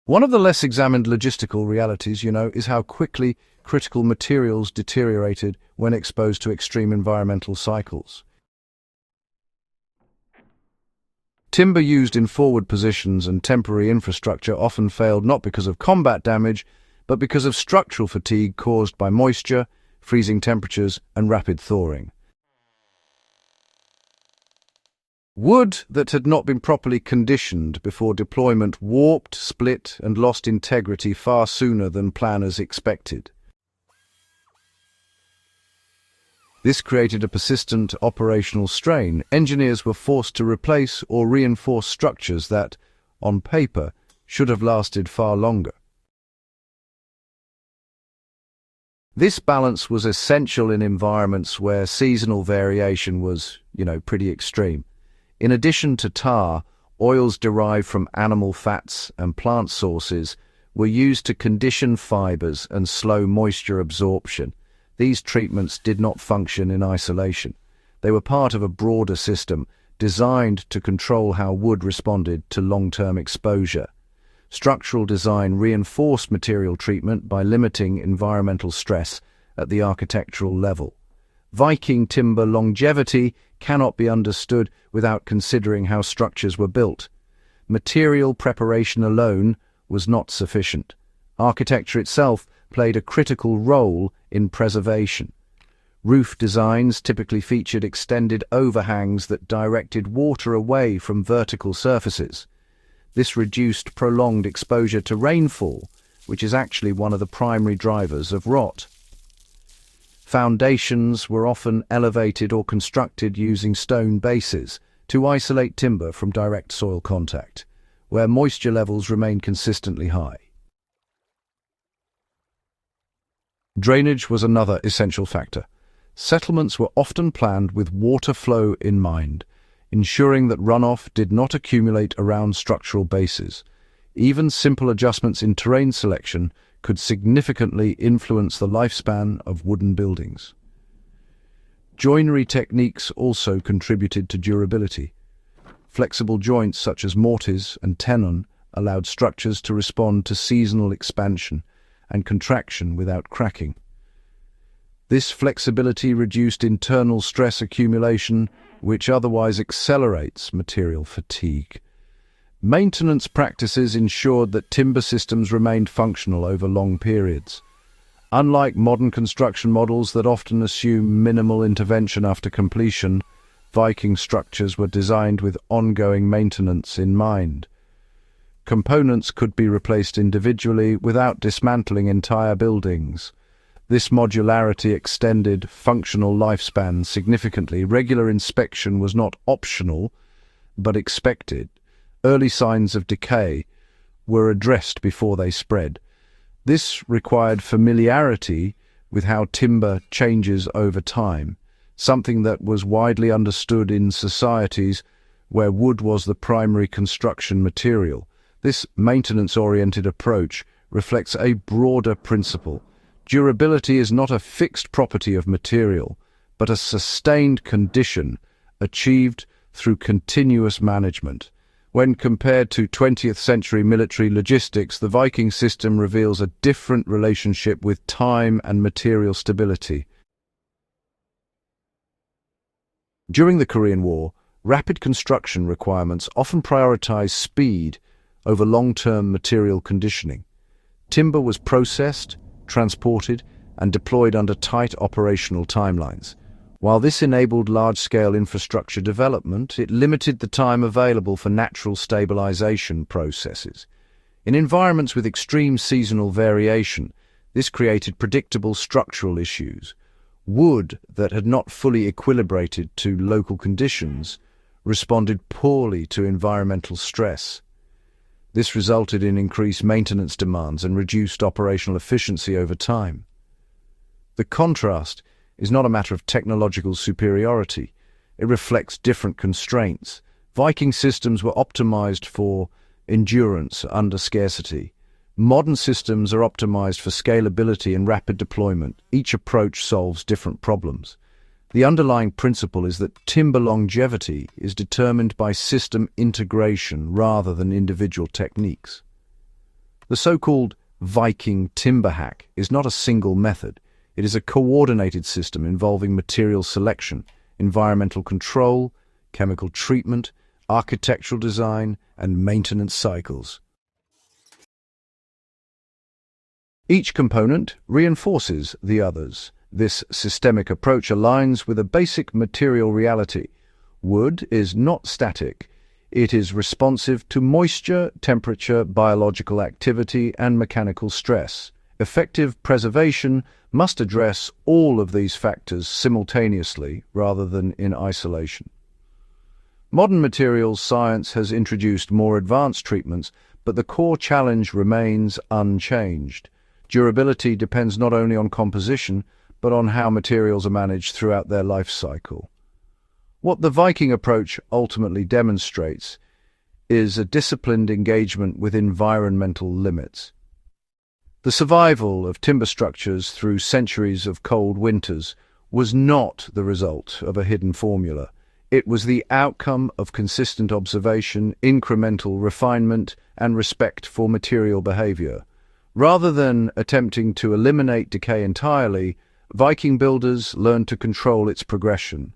One of the less examined logistical realities, is how quickly critical materials deteriorated when exposed to extreme environmental cycles. Timber used in forward positions and temporary infrastructure often failed not because of combat damage, but because of structural fatigue caused by moisture, freezing temperatures, and rapid thawing. Wood that had not been properly conditioned before deployment warped, split, and lost integrity far sooner than planners expected. This created a persistent operational strain. Engineers were forced to replace or reinforce structures that, on paper, should have lasted far longer. This balance was essential in environments where seasonal variation was, pretty extreme. In addition to tar, oils derived from animal fats and plant sources were used to condition fibers and slow moisture absorption. These treatments did not function in isolation. They were part of a broader system designed to control how wood responded to long-term exposure. Structural design reinforced material treatment by limiting environmental stress at the architectural level. Viking timber longevity cannot be understood without considering how structures were built. Material preparation alone was not sufficient. Architecture itself played a critical role in preservation. Roof designs typically featured extended overhangs that directed water away from vertical surfaces. This reduced prolonged exposure to rainfall, which is actually one of the primary drivers of rot. Foundations were often elevated or constructed using stone bases to isolate timber from direct soil contact, where moisture levels remained consistently high. Drainage was another essential factor. Settlements were often planned with water flow in mind, ensuring that runoff did not accumulate around structural bases. Even simple adjustments in terrain selection could significantly influence the lifespan of wooden buildings. Joinery techniques also contributed to durability. Flexible joints such as mortise and tenon allowed structures to respond to seasonal expansion and contraction without cracking. This flexibility reduced internal stress accumulation, which otherwise accelerates material fatigue. Maintenance practices ensured that timber systems remained functional over long periods. Unlike modern construction models that often assume minimal intervention after completion, Viking structures were designed with ongoing maintenance in mind. Components could be replaced individually without dismantling entire buildings. This modularity extended functional lifespan significantly. Regular inspection was not optional, but expected. Early signs of decay were addressed before they spread. This required familiarity with how timber changes over time, something that was widely understood in societies where wood was the primary construction material. This maintenance-oriented approach reflects a broader principle. Durability is not a fixed property of material, but a sustained condition achieved through continuous management. When compared to 20th century military logistics, the Viking system reveals a different relationship with time and material stability. During the Korean War, rapid construction requirements often prioritized speed over long-term material conditioning. Timber was processed, transported, and deployed under tight operational timelines. While this enabled large-scale infrastructure development, it limited the time available for natural stabilization processes. In environments with extreme seasonal variation, this created predictable structural issues. Wood that had not fully equilibrated to local conditions responded poorly to environmental stress. This resulted in increased maintenance demands and reduced operational efficiency over time. The contrast is not a matter of technological superiority. It reflects different constraints. Viking systems were optimized for endurance under scarcity. Modern systems are optimized for scalability and rapid deployment. Each approach solves different problems. The underlying principle is that timber longevity is determined by system integration rather than individual techniques. The so-called Viking timber hack is not a single method. It is a coordinated system involving material selection, environmental control, chemical treatment, architectural design, and maintenance cycles. Each component reinforces the others. This systemic approach aligns with a basic material reality. Wood is not static. It is responsive to moisture, temperature, biological activity, and mechanical stress. Effective preservation must address all of these factors simultaneously rather than in isolation. Modern materials science has introduced more advanced treatments, but the core challenge remains unchanged. Durability depends not only on composition, but on how materials are managed throughout their life cycle. What the Viking approach ultimately demonstrates is a disciplined engagement with environmental limits. The survival of timber structures through centuries of cold winters was not the result of a hidden formula. It was the outcome of consistent observation, incremental refinement, and respect for material behavior. Rather than attempting to eliminate decay entirely, Viking builders learned to control its progression.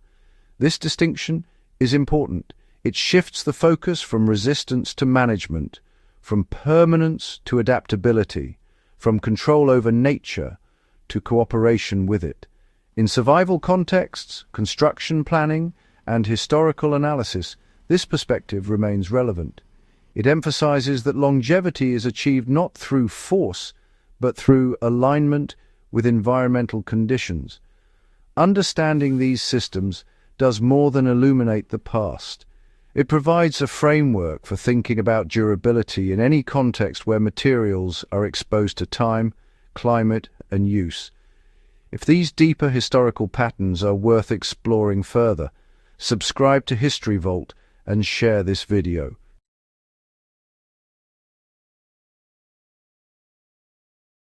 This distinction is important. It shifts the focus from resistance to management, from permanence to adaptability, from control over nature to cooperation with it. In survival contexts, construction planning, and historical analysis, this perspective remains relevant. It emphasizes that longevity is achieved not through force, but through alignment with environmental conditions. Understanding these systems does more than illuminate the past. It provides a framework for thinking about durability in any context where materials are exposed to time, climate, and use. If these deeper historical patterns are worth exploring further, subscribe to History Vault and share this video.